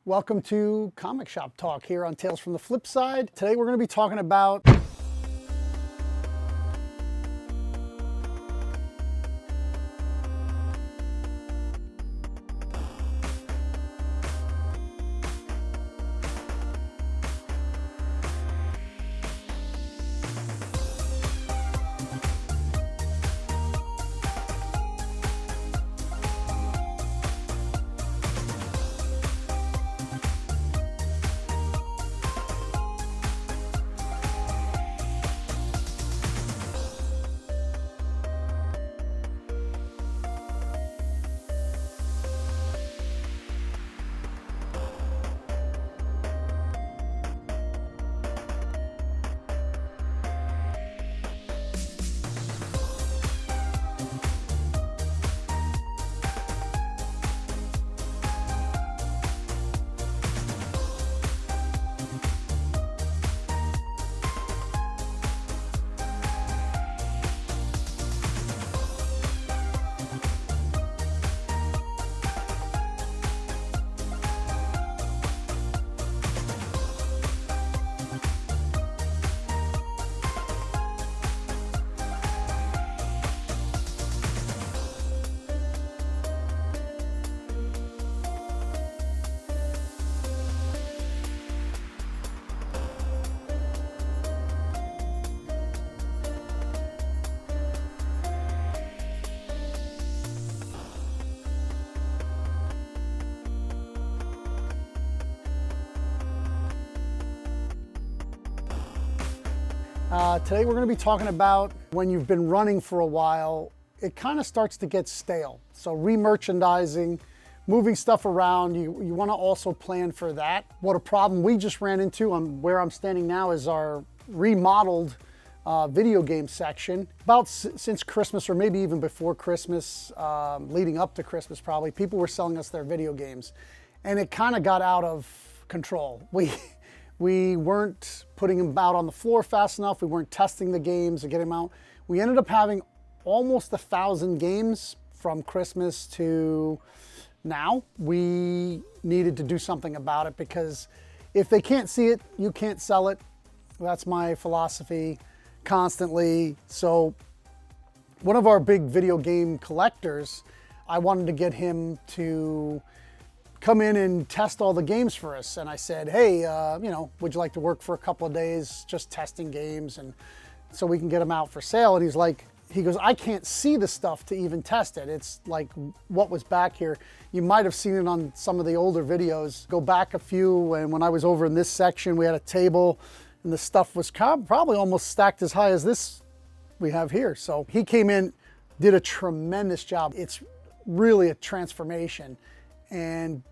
Welcome to Comic Shop Talk here on Tales from the Flipside. Today we're going to be talking about today we're going to be talking about when you've been running for a while, it kind of starts to get stale. So re-merchandising, moving stuff around, you want to also plan for that. What a problem we just ran into on where I'm standing now is our remodeled video game section. About since Christmas, or maybe even before Christmas, leading up to Christmas probably, people were selling us their video games. And it kind of got out of control. We weren't putting them out on the floor fast enough. We weren't testing the games to get them out. We ended up having almost 1,000 games from Christmas to now. We needed to do something about it because if they can't see it, you can't sell it. That's my philosophy constantly. So one of our big video game collectors, I wanted to get him to come in and test all the games for us. And I said, hey, would you like to work for a couple of days just testing games and so we can get them out for sale? And he goes, I can't see the stuff to even test it. It's like what was back here. You might have seen it on some of the older videos. Go back a few, and when I was over in this section, we had a table and the stuff was probably almost stacked as high as this we have here. So he came in, did a tremendous job. It's really a transformation. And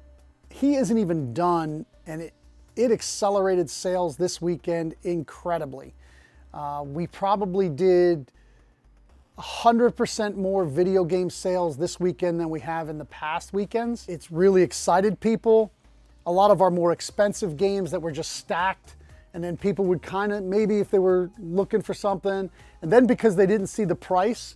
he isn't even done, and it accelerated sales this weekend incredibly. We probably did 100% more video game sales this weekend than we have in the past weekends. It's really excited people. A lot of our more expensive games that were just stacked, and then people would kind of, maybe if they were looking for something, and then because they didn't see the price,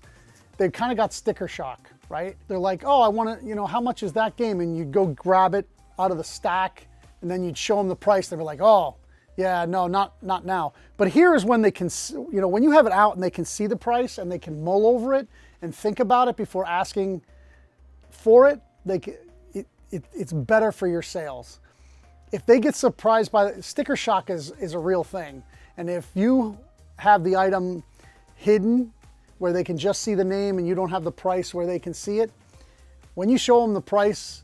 they kind of got sticker shock. Right? They're like, oh, I want to, how much is that game? And you'd go grab it out of the stack, and then you'd show them the price. They'd be like, oh, yeah, no, not now. But here is when they can, when you have it out and they can see the price and they can mull over it and think about it before asking for it, it's better for your sales. If they get surprised by sticker shock is a real thing. And if you have the item hidden where they can just see the name and you don't have the price where they can see it, when you show them the price,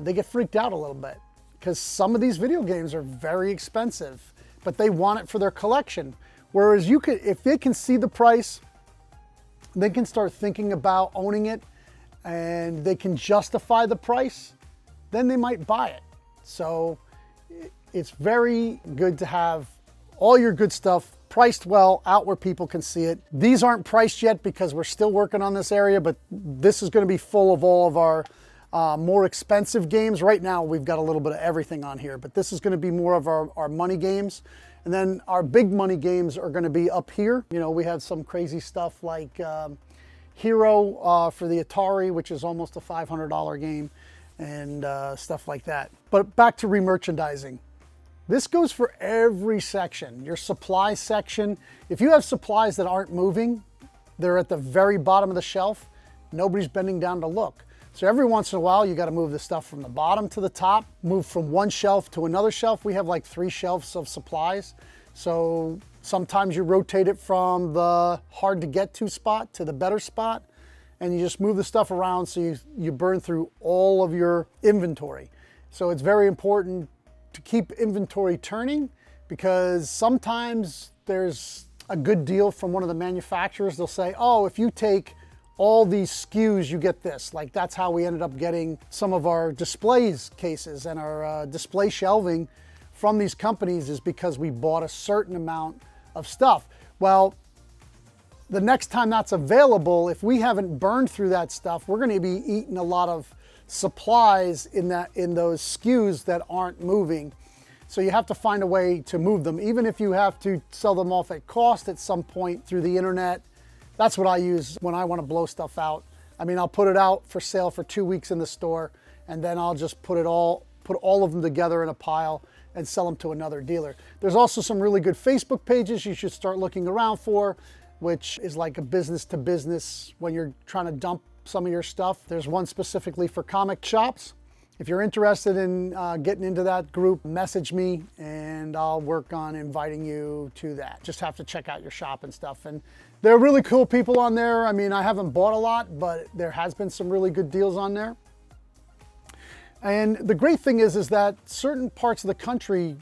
they get freaked out a little bit because some of these video games are very expensive, but they want it for their collection. Whereas if they can see the price, they can start thinking about owning it and they can justify the price, then they might buy it. So it's very good to have all your good stuff priced well, out where people can see it. These aren't priced yet because we're still working on this area, but this is going to be full of all of our more expensive games. Right now, we've got a little bit of everything on here, but this is going to be more of our money games. And then our big money games are going to be up here. You know, we have some crazy stuff like Hero for the Atari, which is almost a $500 game, and stuff like that. But back to remerchandising. This goes for every section. Your supply section, if you have supplies that aren't moving, they're at the very bottom of the shelf, nobody's bending down to look. So every once in a while, you got to move the stuff from the bottom to the top, move from one shelf to another shelf. We have like 3 shelves of supplies. So sometimes you rotate it from the hard to get to spot to the better spot, and you just move the stuff around so you burn through all of your inventory. So it's very important to keep inventory turning, because sometimes there's a good deal from one of the manufacturers. They'll say, oh, if you take all these SKUs, you get this. Like, that's how we ended up getting some of our displays cases and our display shelving from these companies, is because we bought a certain amount of stuff. Well, the next time that's available, if we haven't burned through that stuff, we're going to be eating a lot of supplies in those SKUs that aren't moving. So you have to find a way to move them, even if you have to sell them off at cost at some point through the internet. That's what I use when I want to blow stuff out. I mean, I'll put it out for sale for 2 weeks in the store, and then I'll just put all of them together in a pile and sell them to another dealer. There's also some really good Facebook pages you should start looking around for, which is like a business to business when you're trying to dump some of your stuff. There's one specifically for comic shops. If you're interested in getting into that group, message me and I'll work on inviting you to that. Just have to check out your shop and stuff. And they're really cool people on there. I mean, I haven't bought a lot, but there has been some really good deals on there. And the great thing is that certain parts of the country,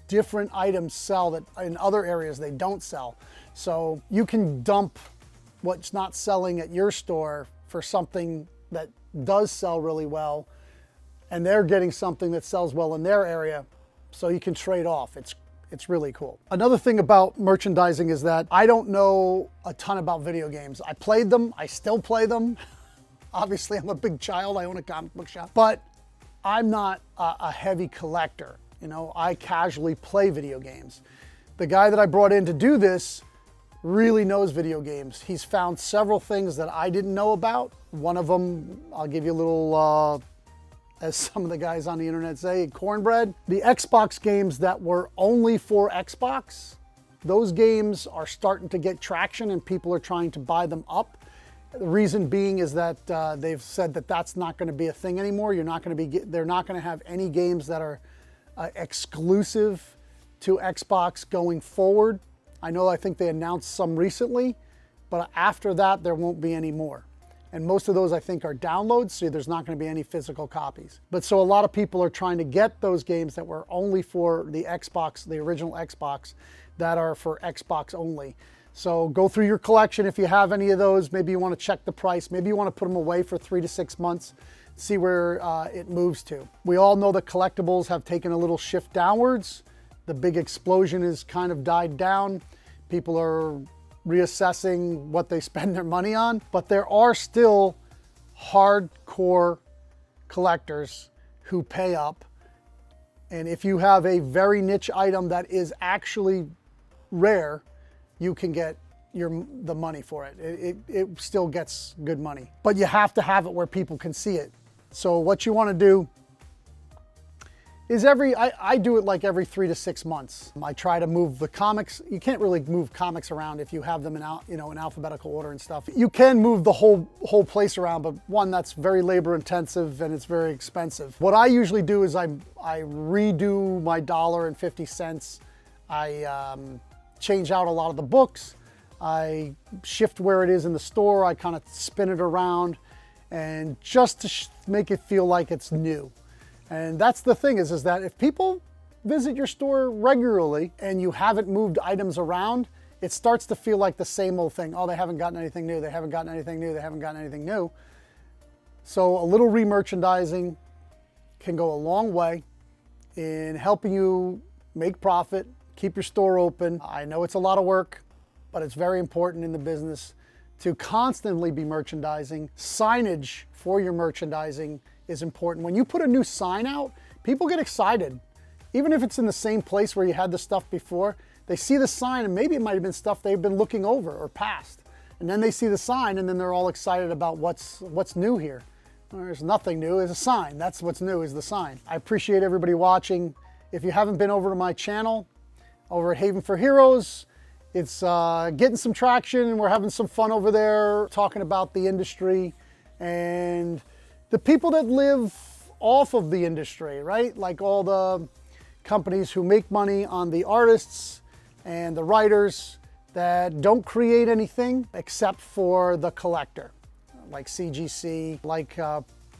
different items sell that in other areas they don't sell. So you can dump what's not selling at your store for something that does sell really well, and they're getting something that sells well in their area, so you can trade off. It's really cool. Another thing about merchandising is that I don't know a ton about video games. I played them, I still play them. Obviously, I'm a big child, I own a comic book shop, but I'm not a heavy collector. You know, I casually play video games. The guy that I brought in to do this really knows video games. He's found several things that I didn't know about. One of them, I'll give you a little, as some of the guys on the internet say, cornbread. The Xbox games that were only for Xbox, those games are starting to get traction and people are trying to buy them up. The reason being is that they've said that that's not going to be a thing anymore. They're not going to have any games that are exclusive to Xbox going forward. I think they announced some recently, but after that, there won't be any more. And most of those, I think, are downloads, so there's not going to be any physical copies. But so a lot of people are trying to get those games that were only for the Xbox, the original Xbox, that are for Xbox only. So go through your collection if you have any of those. Maybe you want to check the price. Maybe you want to put them away for 3 to 6 months, see where it moves to. We all know that collectibles have taken a little shift downwards. The big explosion has kind of died down. People are reassessing what they spend their money on, but there are still hardcore collectors who pay up. And if you have a very niche item that is actually rare, you can get the money for it. It still gets good money, but you have to have it where people can see it. So what you want to do is I do it like every 3 to 6 months. I try to move the comics. You can't really move comics around if you have them in alphabetical order and stuff. You can move the whole place around, but one, that's very labor intensive and it's very expensive. What I usually do is I redo my $1.50. I change out a lot of the books. I shift where it is in the store. I kind of spin it around, and just to make it feel like it's new. And that's the thing is that if people visit your store regularly and you haven't moved items around, it starts to feel like the same old thing. Oh, they haven't gotten anything new. They haven't gotten anything new. They haven't gotten anything new. So a little remerchandising can go a long way in helping you make profit, keep your store open. I know it's a lot of work, but it's very important in the business to constantly be merchandising. Signage for your merchandising is important. When you put a new sign out, people get excited. even if it's in the same place where you had the stuff before, they see the sign and maybe it might have been stuff they've been looking over or past. And then they see the sign and then they're all excited about what's new here. Well, there's nothing new, it's a sign. That's what's new, is the sign. I appreciate everybody watching. If you haven't been over to my channel, over at Haven for Heroes, it's getting some traction and we're having some fun over there talking about the industry and the people that live off of the industry, right? Like all the companies who make money on the artists and the writers that don't create anything except for the collector, like CGC, like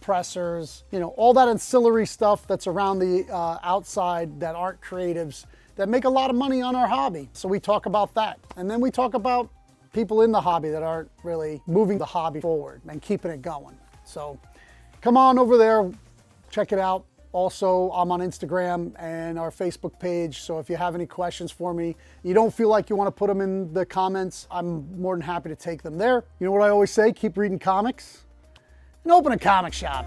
pressers, you know, all that ancillary stuff that's around the outside that aren't creatives that make a lot of money on our hobby. So we talk about that. And then we talk about people in the hobby that aren't really moving the hobby forward and keeping it going. So come on over there, check it out. Also, I'm on Instagram and our Facebook page, so if you have any questions for me, you don't feel like you want to put them in the comments, I'm more than happy to take them there. You know what I always say, keep reading comics and open a comic shop.